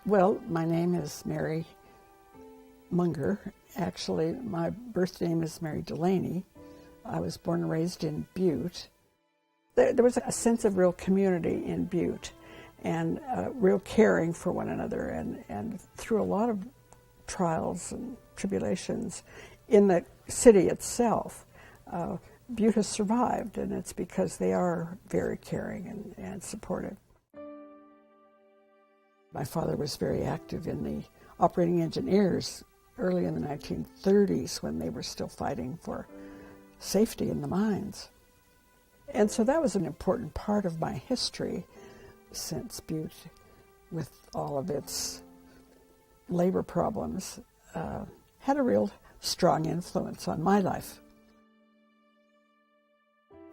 Well, my name is Mary Munger. Actually, my birth name is Mary Delaney. I was born and raised in Butte. There was a sense of real community in Butte and real caring for one another. And through a lot of trials and tribulations in the city itself, Butte has survived, and it's because they are very caring and supportive. My father was very active in the operating engineers early in the 1930s when they were still fighting for safety in the mines. And so that was an important part of my history, since Butte, with all of its labor problems, had a real strong influence on my life.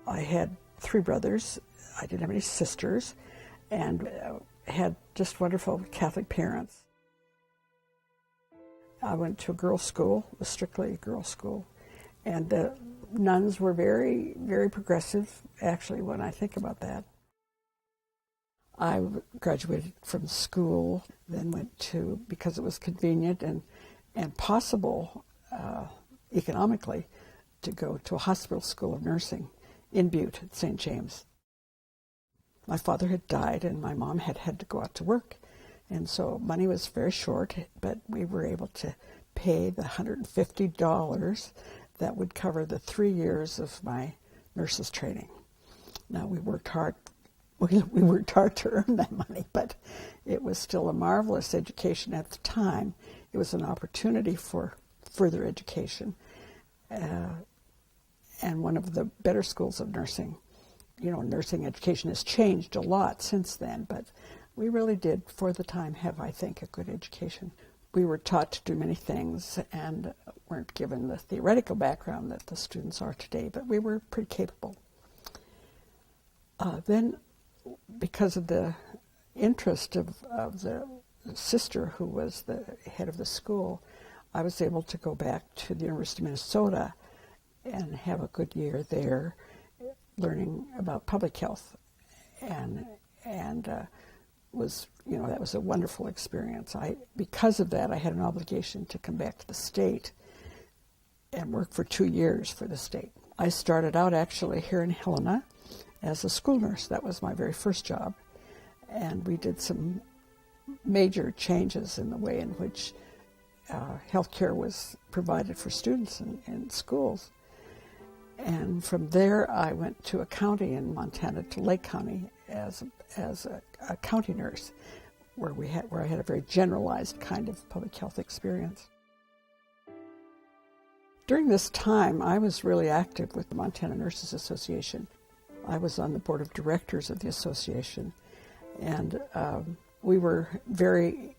I had 3 brothers. I didn't have any sisters, and had just wonderful Catholic parents. I went to a girls' school, a strictly girls' school, and the nuns were very, very progressive, actually, when I think about that. I graduated from school, then went to, because it was convenient and possible economically, to go to a hospital school of nursing in Butte at St. James. My father had died and my mom had to go out to work. And so money was very short, but we were able to pay the $150 that would cover the 3 years of my nurse's training. Now, we worked hard. We worked hard to earn that money, but it was still a marvelous education at the time. It was an opportunity for further education, and one of the better schools of nursing. You know, nursing education has changed a lot since then, but we really did, for the time, have, I think, a good education. We were taught to do many things and weren't given the theoretical background that the students are today, but we were pretty capable. Then, because of the interest of the sister who was the head of the school, I was able to go back to the University of Minnesota and have a good year there, learning about public health, and was, you know, that was a wonderful experience. Because of that, I had an obligation to come back to the state and work for 2 years for the state. I started out actually here in Helena as a school nurse. That was my very first job, and we did some major changes in the way in which healthcare was provided for students in schools. And from there, I went to a county in Montana, to Lake County, as a county nurse, where I had a very generalized kind of public health experience. During this time, I was really active with the Montana Nurses Association. I was on the board of directors of the association, and we were very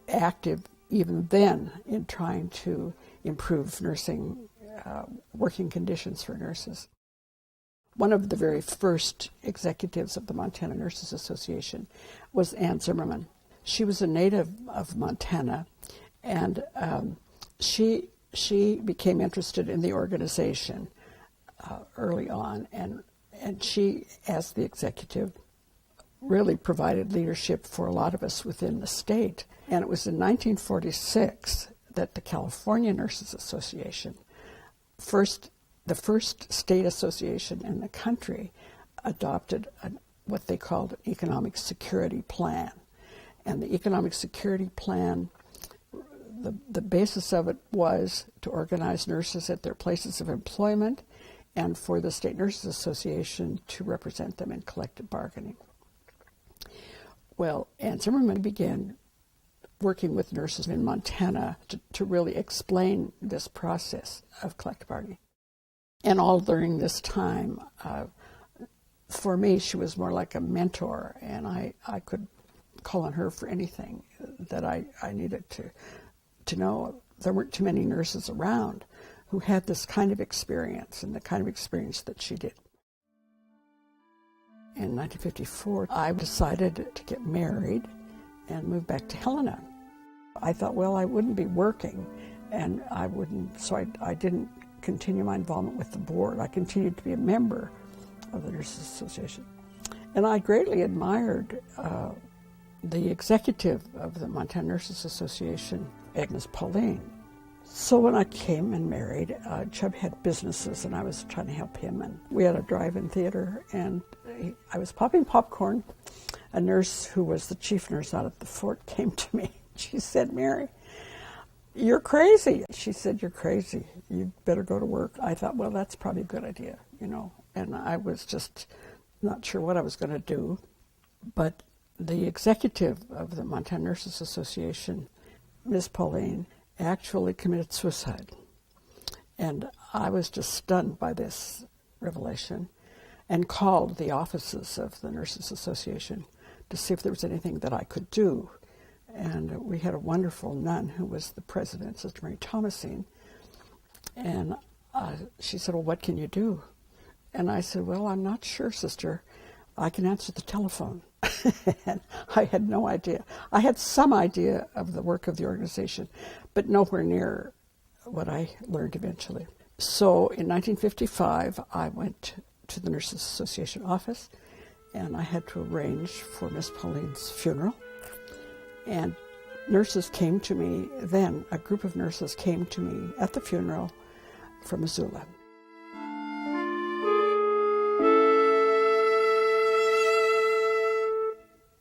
active even then in trying to improve nursing working conditions for nurses. One of the very first executives of the Montana Nurses Association was Ann Zimmerman. She was a native of Montana, and she became interested in the organization early on, and she, as the executive, really provided leadership for a lot of us within the state. And it was in 1946 that the California Nurses Association, the first state association in the country, adopted what they called an economic security plan. And the economic security plan, the basis of it was to organize nurses at their places of employment and for the State Nurses Association to represent them in collective bargaining. Well, Ann Zimmerman began working with nurses in Montana to really explain this process of collective bargaining. And all during this time, for me, she was more like a mentor, and I could call on her for anything that I needed to know. There weren't too many nurses around who had this kind of experience and the kind of experience that she did. In 1954, I decided to get married and move back to Helena. I thought, well, I wouldn't be working, and so I didn't continue my involvement with the board. I continued to be a member of the Nurses Association. And I greatly admired the executive of the Montana Nurses Association, Agnes Pauline. So when I came and married, Chubb had businesses and I was trying to help him. And we had a drive-in theater and I was popping popcorn. A nurse who was the chief nurse out at the fort came to me. She said, "Mary, you're crazy." She said, "You're crazy. You better go to work." I thought, well, that's probably a good idea, And I was just not sure what I was going to do. But the executive of the Montana Nurses Association, Ms. Pauline, actually committed suicide. And I was just stunned by this revelation and called the offices of the Nurses Association to see if there was anything that I could do. And we had a wonderful nun who was the president, Sister Mary Thomasine. And she said, "Well, what can you do?" And I said, "Well, I'm not sure, Sister. I can answer the telephone." And I had no idea. I had some idea of the work of the organization, but nowhere near what I learned eventually. So in 1955, I went to the Nurses Association office, and I had to arrange for Miss Pauline's funeral. And nurses came to me then, a group of nurses came to me at the funeral from Missoula.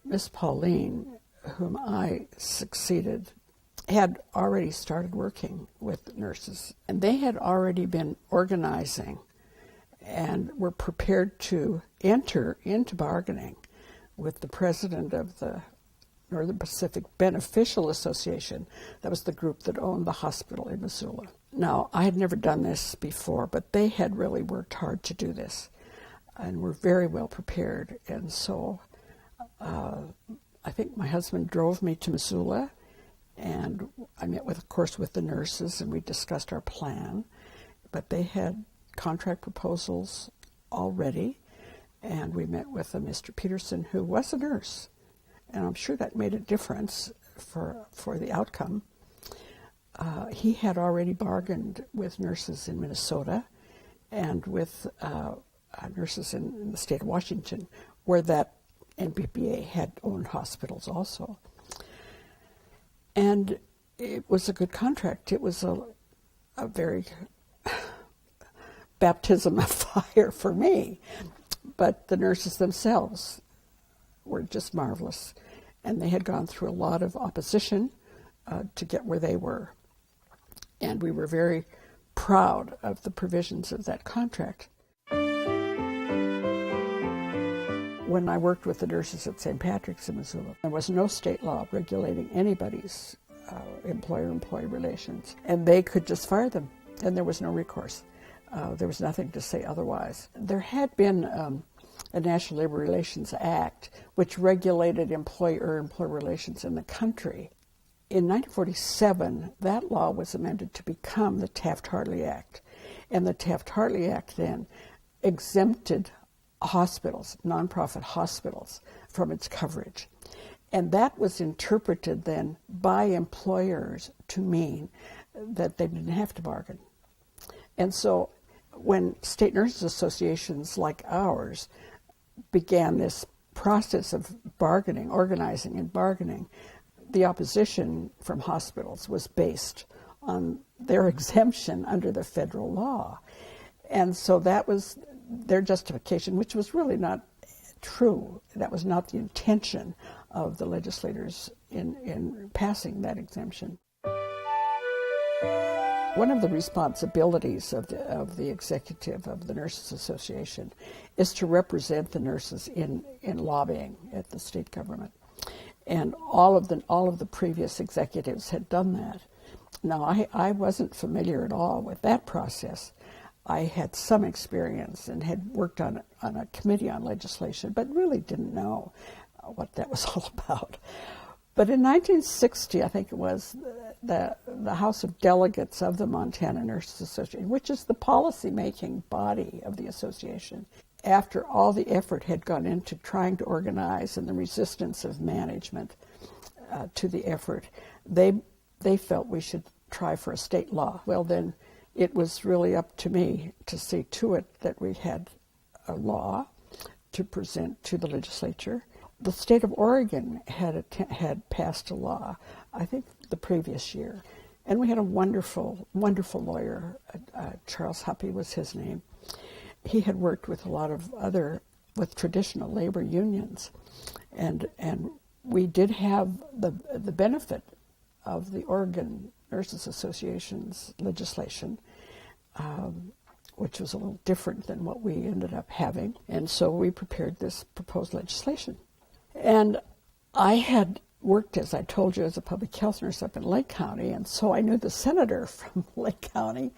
Miss Pauline, whom I succeeded, had already started working with nurses, and they had already been organizing and were prepared to enter into bargaining with the president of the Northern Pacific Beneficial Association. That was the group that owned the hospital in Missoula. Now, I had never done this before, but they had really worked hard to do this and were very well prepared. And so I think my husband drove me to Missoula, and I met with, of course, with the nurses, and we discussed our plan. But they had contract proposals already, and we met with a Mr. Peterson, who was a nurse, and I'm sure that made a difference for the outcome. He had already bargained with nurses in Minnesota and with nurses in the state of Washington, where that NPPA had owned hospitals also. And it was a good contract. It was a very baptism of fire for me. But the nurses themselves were just marvelous. And they had gone through a lot of opposition to get where they were. And we were very proud of the provisions of that contract. When I worked with the nurses at St. Patrick's in Missoula, there was no state law regulating anybody's employer-employee relations, and they could just fire them, and there was no recourse. There was nothing to say otherwise. There had been a National Labor Relations Act which regulated employer-employee relations in the country. In 1947, that law was amended to become the Taft-Hartley Act, and the Taft-Hartley Act then exempted hospitals, nonprofit hospitals, from its coverage. And that was interpreted then by employers to mean that they didn't have to bargain. And so when state nurses associations like ours began this process of bargaining, organizing and bargaining, the opposition from hospitals was based on their exemption under the federal law. And so that was their justification, which was really not true. That was not the intention of the legislators in passing that exemption. One of the responsibilities of the executive of the Nurses Association is to represent the nurses in lobbying at the state government. And all of the previous executives had done that. Now, I wasn't familiar at all with that process. I had some experience and had worked on a committee on legislation, but really didn't know what that was all about. But in 1960, I think it was, the House of Delegates of the Montana Nurses Association, which is the policy-making body of the association, after all the effort had gone into trying to organize and the resistance of management to the effort, they felt we should try for a state law. Well, then it was really up to me to see to it that we had a law to present to the legislature. the state of Oregon had passed a law, I think the previous year, and we had a wonderful, wonderful lawyer. Charles Huppy was his name. He had worked with a lot of with traditional labor unions, and we did have the benefit of the Oregon Nurses Association's legislation, which was a little different than what we ended up having. And so we prepared this proposed legislation. And I had worked, as I told you, as a public health nurse up in Lake County, and so I knew the senator from Lake County,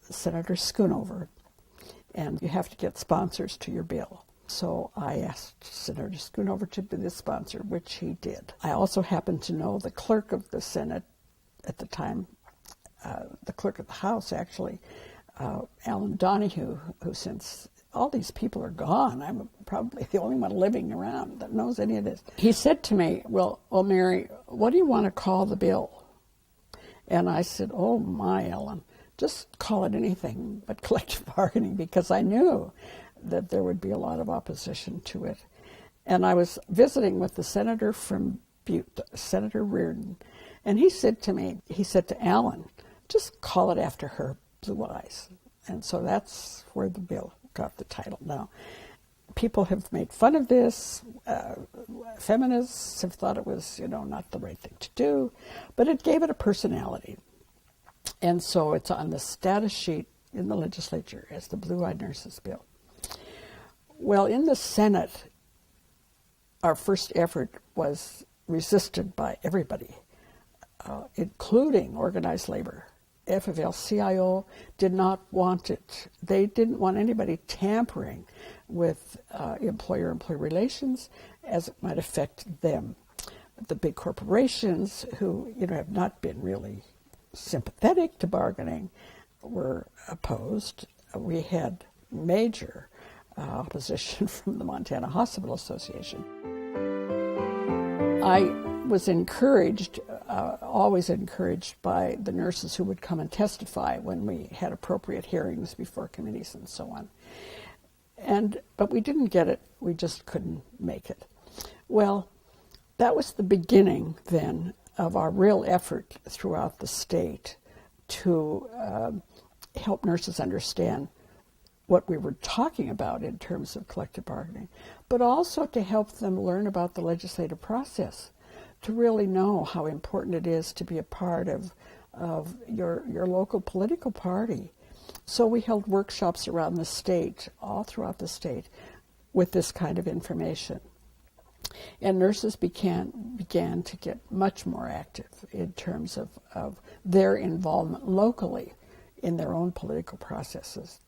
Senator Schoonover, and you have to get sponsors to your bill. So I asked Senator Schoonover to be the sponsor, which he did. I also happened to know the clerk of the Senate at the time, the clerk of the House, actually, Alan Donahue, who since all these people are gone, I'm probably the only one living around that knows any of this. He said to me, well, Mary, what do you want to call the bill? And I said, oh my, Ellen, just call it anything but collective bargaining, because I knew that there would be a lot of opposition to it. And I was visiting with the senator from Butte, Senator Reardon, and he said to Alan, just call it after her blue eyes. And so that's where the bill got the title. Now, people have made fun of this. Feminists have thought it was, not the right thing to do, but it gave it a personality. And so it's on the status sheet in the legislature as the Blue-Eyed Nurses Bill. Well, in the Senate, our first effort was resisted by everybody, including organized labor. FFL-CIO did not want it. They didn't want anybody tampering with employer-employee relations as it might affect them. The big corporations who, have not been really sympathetic to bargaining were opposed. We had major opposition from the Montana Hospital Association. I was encouraged, always encouraged by the nurses who would come and testify when we had appropriate hearings before committees and so on. But we didn't get it. We just couldn't make it. Well, that was the beginning then of our real effort throughout the state to help nurses understand what we were talking about in terms of collective bargaining, but also to help them learn about the legislative process, to really know how important it is to be a part of your local political party. So we held workshops around the state, all throughout the state, with this kind of information. And nurses began to get much more active in terms of their involvement locally in their own political processes.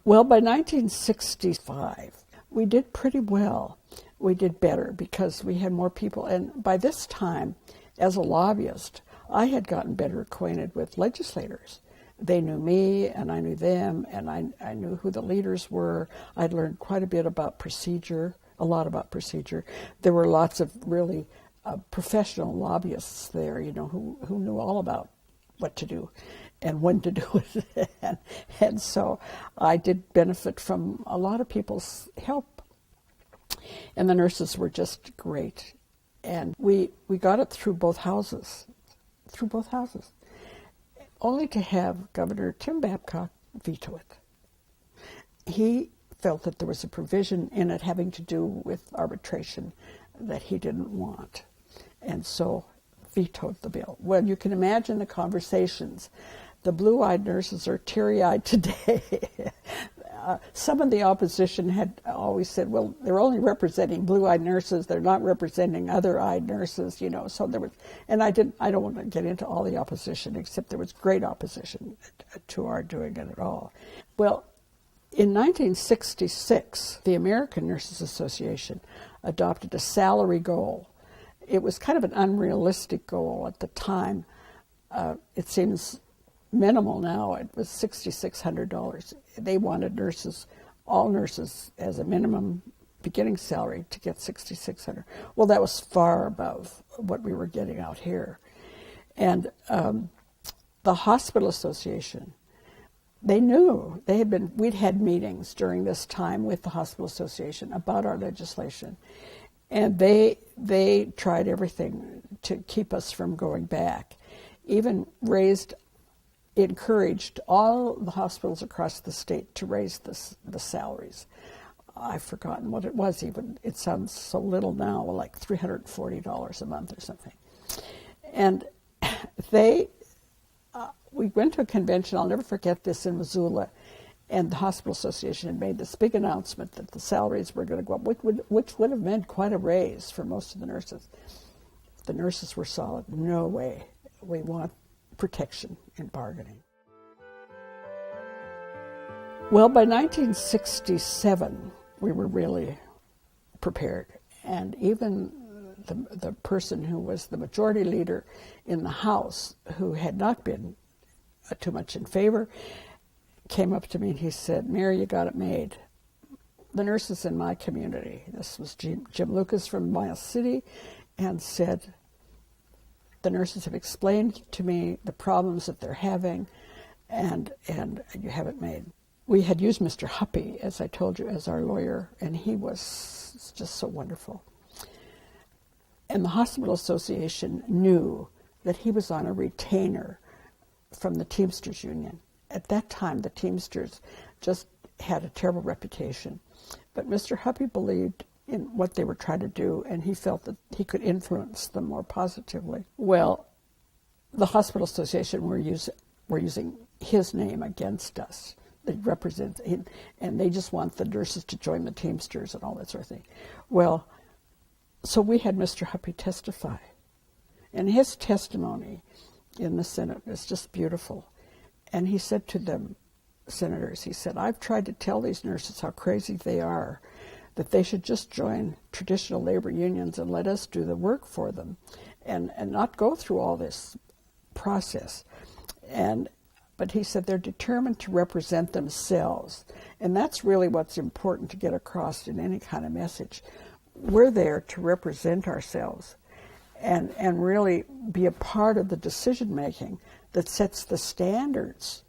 Well, by 1965, we did pretty well. We did better because we had more people. And by this time, as a lobbyist, I had gotten better acquainted with legislators. They knew me, and I knew them, and I knew who the leaders were. I'd learned quite a bit about procedure, a lot about procedure. There were lots of really professional lobbyists there, who knew all about what to do and when to do it. and so I did benefit from a lot of people's help. And the nurses were just great. And we got it through both houses, only to have Governor Tim Babcock veto it. He felt that there was a provision in it having to do with arbitration that he didn't want, and so vetoed the bill. Well, you can imagine the conversations. The blue-eyed nurses are teary-eyed today. Some of the opposition had always said, well, they're only representing blue-eyed nurses, they're not representing other-eyed nurses, so there was, and I don't want to get into all the opposition, except there was great opposition to our doing it at all. Well, in 1966, the American Nurses Association adopted a salary goal. It was kind of an unrealistic goal at the time. It seems minimal now. It was $6,600. They wanted all nurses, as a minimum beginning salary to get $6,600. Well, that was far above what we were getting out here. And the Hospital Association, they knew, we'd had meetings during this time with the Hospital Association about our legislation. And they tried everything to keep us from going back, even encouraged all the hospitals across the state to raise the salaries. I've forgotten what it was even. It sounds so little now, like $340 a month or something. And we went to a convention, I'll never forget this, in Missoula, and the Hospital Association had made this big announcement that the salaries were going to go up, which would have meant quite a raise for most of the nurses. The nurses were solid. No way. We want protection in bargaining. Well, by 1967, we were really prepared. And even the person who was the majority leader in the House, who had not been too much in favor, came up to me and he said, "Mary, you got it made. The nurses in my community," this was Jim Lucas from Miles City, and said, "The nurses have explained to me the problems that they're having, and you have it made." We had used Mr. Huppy, as I told you, as our lawyer, and he was just so wonderful. And the Hospital Association knew that he was on a retainer from the Teamsters Union. At that time, the Teamsters just had a terrible reputation. But Mr. Huppy believed in what they were trying to do, and he felt that he could influence them more positively. Well, the Hospital Association were using his name against us. They represent him, and they just want the nurses to join the Teamsters and all that sort of thing. Well, so we had Mr. Huppy testify, and his testimony in the Senate is just beautiful. And he said to them, senators, he said, "I've tried to tell these nurses how crazy they are, that they should just join traditional labor unions and let us do the work for them and not go through all this process." But he said they're determined to represent themselves. And that's really what's important to get across in any kind of message. We're there to represent ourselves and really be a part of the decision making that sets the standards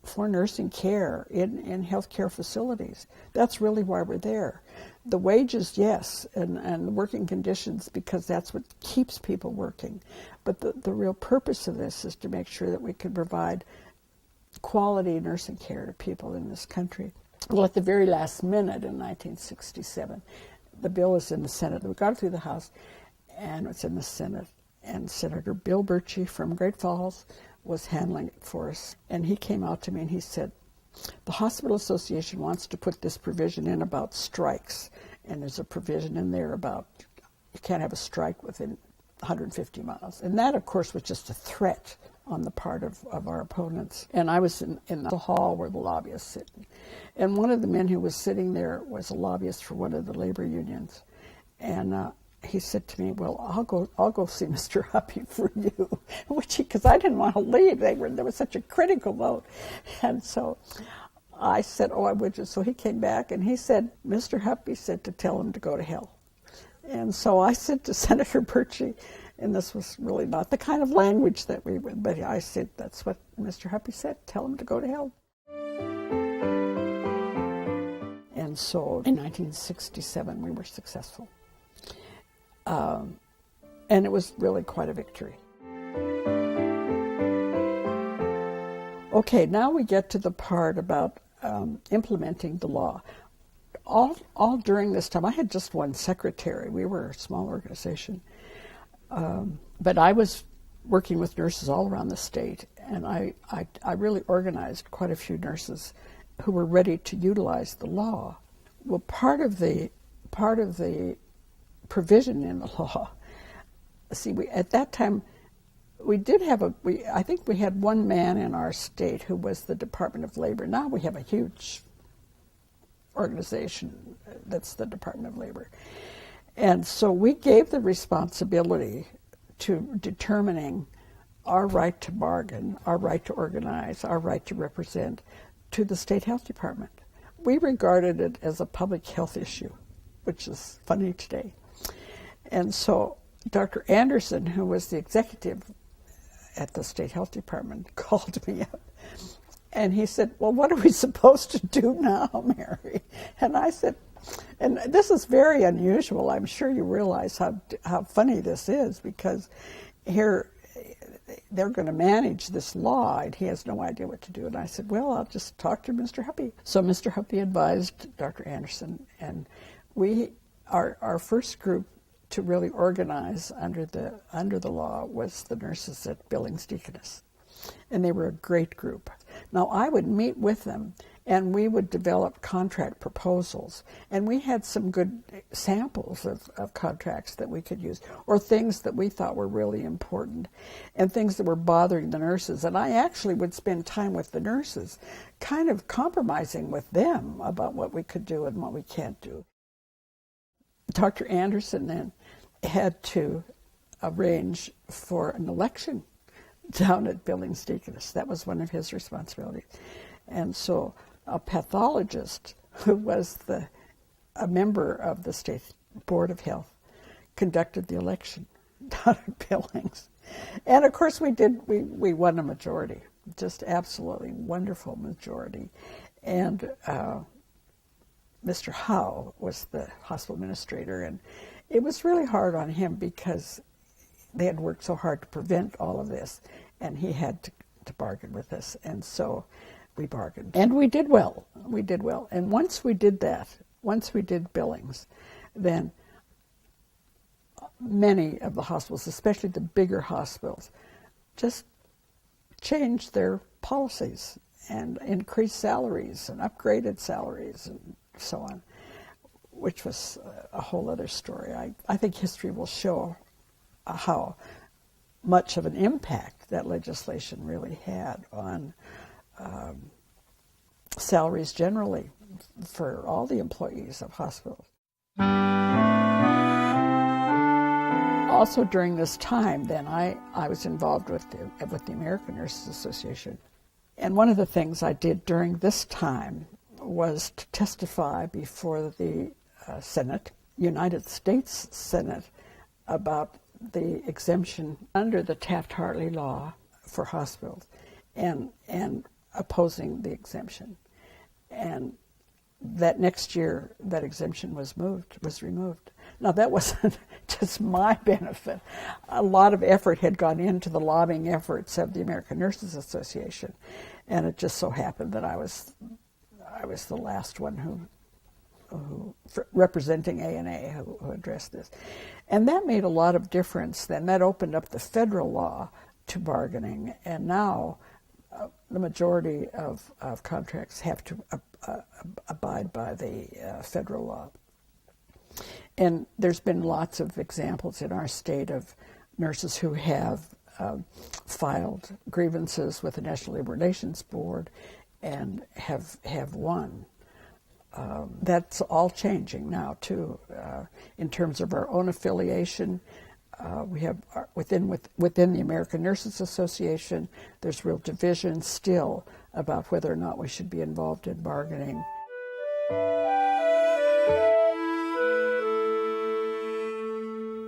for nursing care in healthcare facilities. That's really why we're there. The wages, yes, and the working conditions, because that's what keeps people working. But the real purpose of this is to make sure that we can provide quality nursing care to people in this country. Well, at the very last minute in 1967, the bill was in the Senate. We got it through the House, and it's in the Senate. And Senator Bill Birchie from Great Falls was handling it for us. And he came out to me and he said, "The Hospital Association wants to put this provision in about strikes. And there's a provision in there about you can't have a strike within 150 miles. And that, of course, was just a threat on the part of our opponents. And I was in the hall where the lobbyists sit. And one of the men who was sitting there was a lobbyist for one of the labor unions. And he said to me, "Well, I'll go see Mr. Huppy for you," because I didn't want to leave. There was such a critical vote. And so I said, "Oh, I would." So he came back and he said, "Mr. Huppy said to tell him to go to hell." And so I said to Senator Birchie, and this was really not the kind of language that we would, but I said, "That's what Mr. Huppy said, tell him to go to hell." And so in 1967, we were successful. And it was really quite a victory. Okay, now we get to the part about implementing the law. All during this time, I had just one secretary. We were a small organization. But I was working with nurses all around the state, and I really organized quite a few nurses who were ready to utilize the law. Well, part of the provision in the law, at that time, we did have I think we had one man in our state who was the Department of Labor. Now we have a huge organization that's the Department of Labor. And so we gave the responsibility to determining our right to bargain, our right to organize, our right to represent to the state health department. We regarded it as a public health issue, which is funny today. And so Dr. Anderson, who was the executive at the state health department, called me up. And he said, "Well, what are we supposed to do now, Mary?" And I said, And this is very unusual. I'm sure you realize how funny this is, because here they're going to manage this law, and he has no idea what to do. And I said, well, I'll just talk to Mr. Huppy. So Mr. Huppy advised Dr. Anderson, and our first group to really organize under the law was the nurses at Billings Deaconess. And they were a great group. Now, I would meet with them, and we would develop contract proposals. And we had some good samples of contracts that we could use, or things that we thought were really important, and things that were bothering the nurses. And I actually would spend time with the nurses, kind of compromising with them about what we could do and what we can't do. Dr. Anderson then had to arrange for an election down at Billings Deaconess. That was one of his responsibilities. And so a pathologist who was a member of the State Board of Health conducted the election down at Billings. And of course we won a majority, just absolutely wonderful majority. And Mr. Howe was the hospital administrator, and it was really hard on him because they had worked so hard to prevent all of this, and he had to bargain with us. And so we bargained. And we did well. We did well. And once we did that, once we did Billings, then many of the hospitals, especially the bigger hospitals, just changed their policies and increased salaries and upgraded salaries and so on, which was a whole other story. I think history will show how much of an impact that legislation really had on salaries generally for all the employees of hospitals. Also during this time, then, I was involved with the American Nurses Association. And one of the things I did during this time was to testify before the Senate, United States Senate, about the exemption under the Taft-Hartley law for hospitals, and opposing the exemption. And that next year, that exemption was removed. Now, that wasn't just my benefit. A lot of effort had gone into the lobbying efforts of the American Nurses Association, and it just so happened that I was the last one who representing ANA who addressed this. And that made a lot of difference then. That opened up the federal law to bargaining, and now the majority of contracts have to abide by the federal law. And there's been lots of examples in our state of nurses who have filed grievances with the National Labor Relations Board and have won. That's all changing now too. In terms of our own affiliation, we have within the American Nurses Association, there's real division still about whether or not we should be involved in bargaining.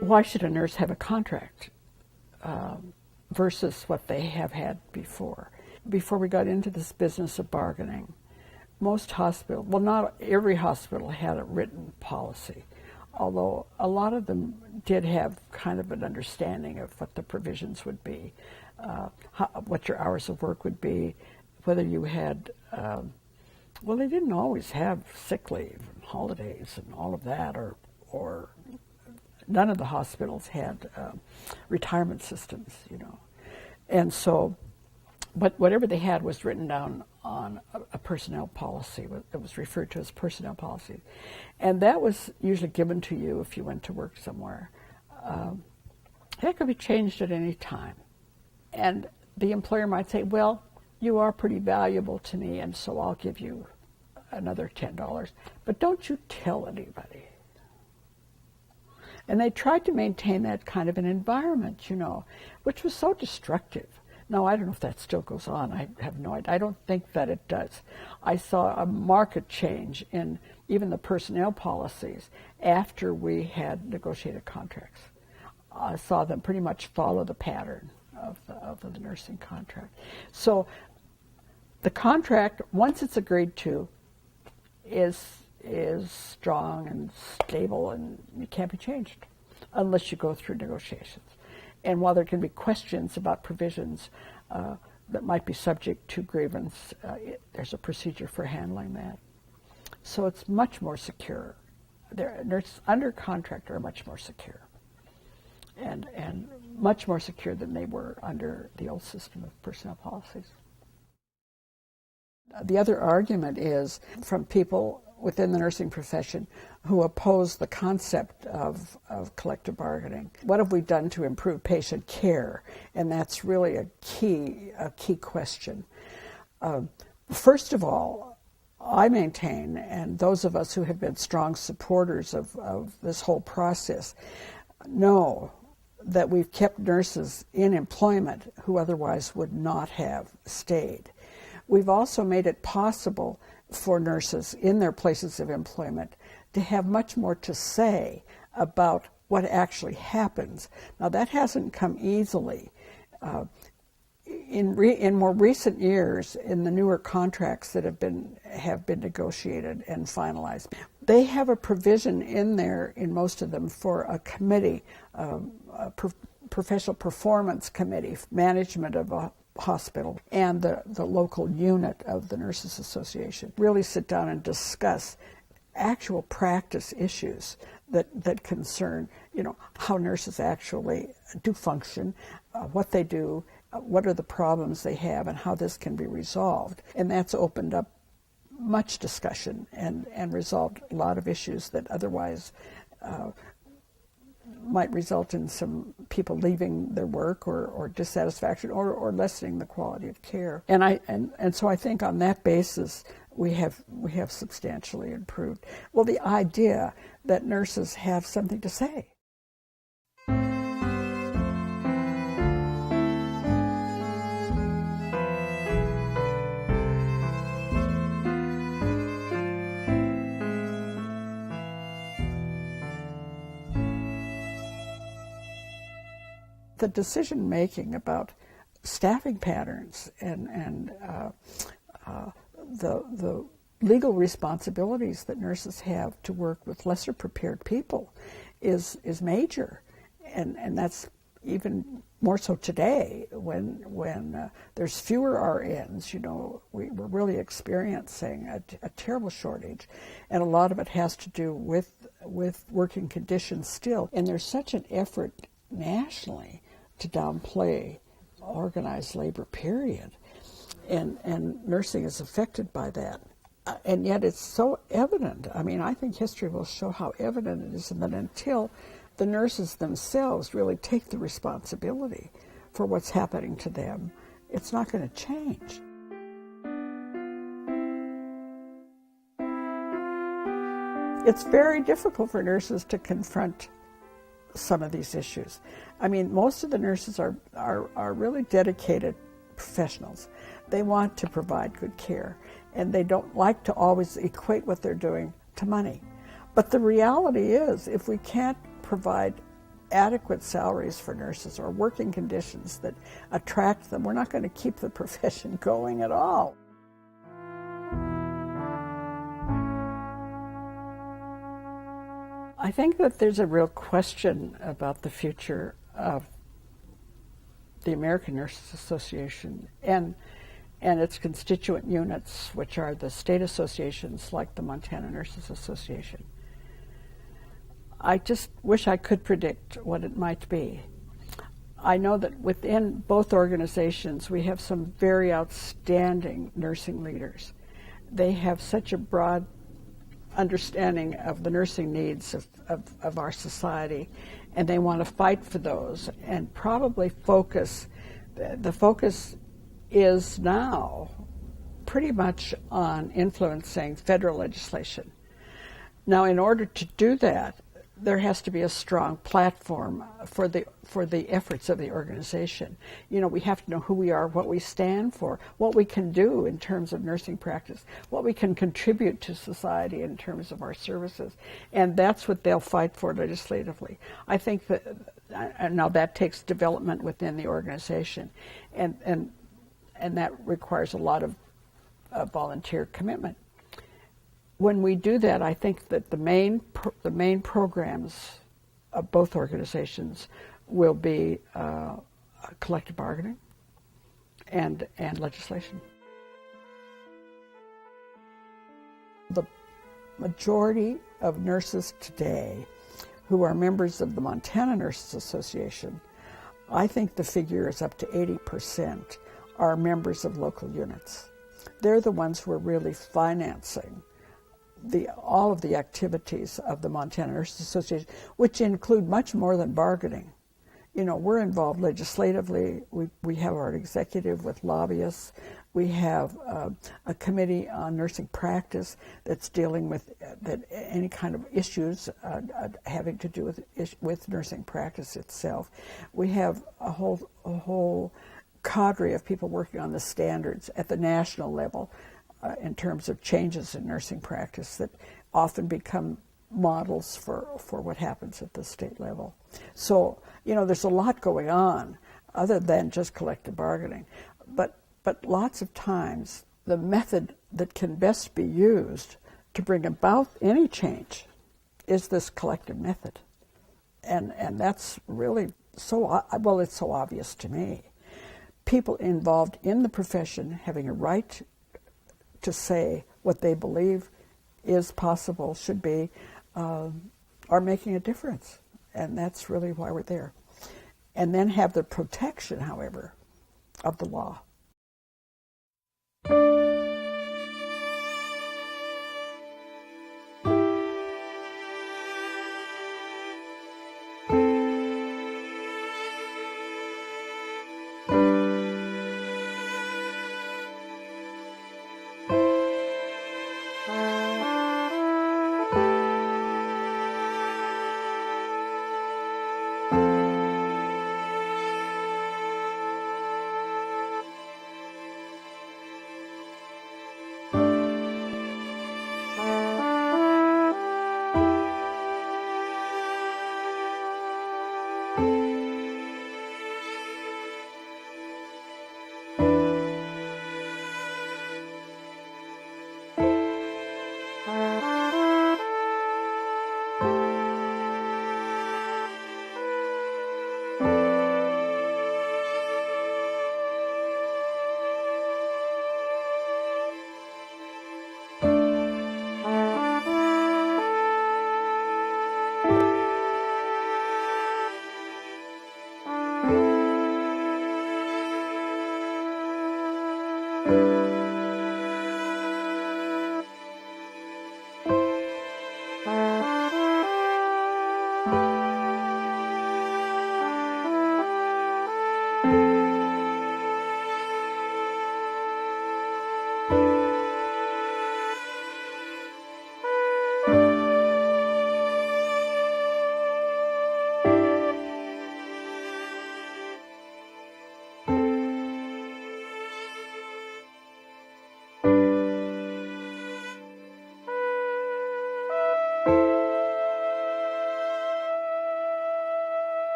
Why should a nurse have a contract versus what they have had before? Before we got into this business of bargaining, most hospitals, well, not every hospital had a written policy, although a lot of them did have kind of an understanding of what the provisions would be, what your hours of work would be, whether you had, well, they didn't always have sick leave and holidays and all of that, or none of the hospitals had retirement systems, And so, but whatever they had was written down on a personnel policy. It was referred to as personnel policy. And that was usually given to you if you went to work somewhere. That could be changed at any time. And the employer might say, well, you are pretty valuable to me, and so I'll give you another $10. But don't you tell anybody. And they tried to maintain that kind of an environment, which was so destructive. Now, I don't know if that still goes on. I have no idea. I don't think that it does. I saw a marked change in even the personnel policies after we had negotiated contracts. I saw them pretty much follow the pattern of the nursing contract. So the contract, once it's agreed to, is is strong and stable and it can't be changed unless you go through negotiations. And while there can be questions about provisions that might be subject to grievance, there's a procedure for handling that. So it's much more secure. Nurses under contract are much more secure, and much more secure than they were under the old system of personnel policies. The other argument is from people within the nursing profession who oppose the concept of collective bargaining. What have we done to improve patient care? And that's really a key question. First of all, I maintain, and those of us who have been strong supporters of this whole process know that we've kept nurses in employment who otherwise would not have stayed. We've also made it possible for nurses in their places of employment to have much more to say about what actually happens. Now, that hasn't come easily. In more recent years, in the newer contracts that have been negotiated and finalized, they have a provision in there, in most of them, for a committee, professional performance committee, management of a hospital, and the local unit of the Nurses Association really sit down and discuss actual practice issues that concern, how nurses actually do function, what they do, what are the problems they have, and how this can be resolved. And that's opened up much discussion and resolved a lot of issues that otherwise might result in some people leaving their work or dissatisfaction or lessening the quality of care. And so I think on that basis we have substantially improved. Well, the idea that nurses have something to say. The decision-making about staffing patterns and the legal responsibilities that nurses have to work with lesser prepared people is major, and that's even more so today when there's fewer RNs. We're really experiencing a terrible shortage, and a lot of it has to do with working conditions still. And there's such an effort nationally to downplay organized labor, period. And nursing is affected by that. And yet it's so evident. I mean, I think history will show how evident it is that until the nurses themselves really take the responsibility for what's happening to them, it's not going to change. It's very difficult for nurses to confront some of these issues. I mean, most of the nurses are really dedicated professionals. They want to provide good care, and they don't like to always equate what they're doing to money. But the reality is, if we can't provide adequate salaries for nurses or working conditions that attract them, we're not going to keep the profession going at all. I think that there's a real question about the future of the American Nurses Association and its constituent units, which are the state associations like the Montana Nurses Association. I just wish I could predict what it might be. I know that within both organizations we have some very outstanding nursing leaders. They have such a broad understanding of the nursing needs of our society, and they want to fight for those and probably the focus is now pretty much on influencing federal legislation. Now, in order to do that, there has to be a strong platform for the efforts of the organization. We have to know who we are, what we stand for, what we can do in terms of nursing practice, what we can contribute to society in terms of our services, and that's what they'll fight for legislatively. I think that now that takes development within the organization, and that requires a lot of volunteer commitment. when we do that, I think that the main programs of both organizations will be collective bargaining and legislation. The majority of nurses today who are members of the Montana Nurses Association, I think the figure is up to 80%, are members of local units. They're the ones who are really financing all of the activities of the Montana Nurses Association, which include much more than bargaining. You know, we're involved legislatively. We have our executive with lobbyists. We have a committee on nursing practice that's dealing with any kind of issues having to do with nursing practice itself. We have a whole cadre of people working on the standards at the national level in terms of changes in nursing practice that often become models for what happens at the state level. So, you know, there's a lot going on other than just collective bargaining. But lots of times the method that can best be used to bring about any change is this collective method. And that's really it's so obvious to me. People involved in the profession having a right to say what they believe is possible, should be, are making a difference. And that's really why we're there. And then have the protection, however, of the law.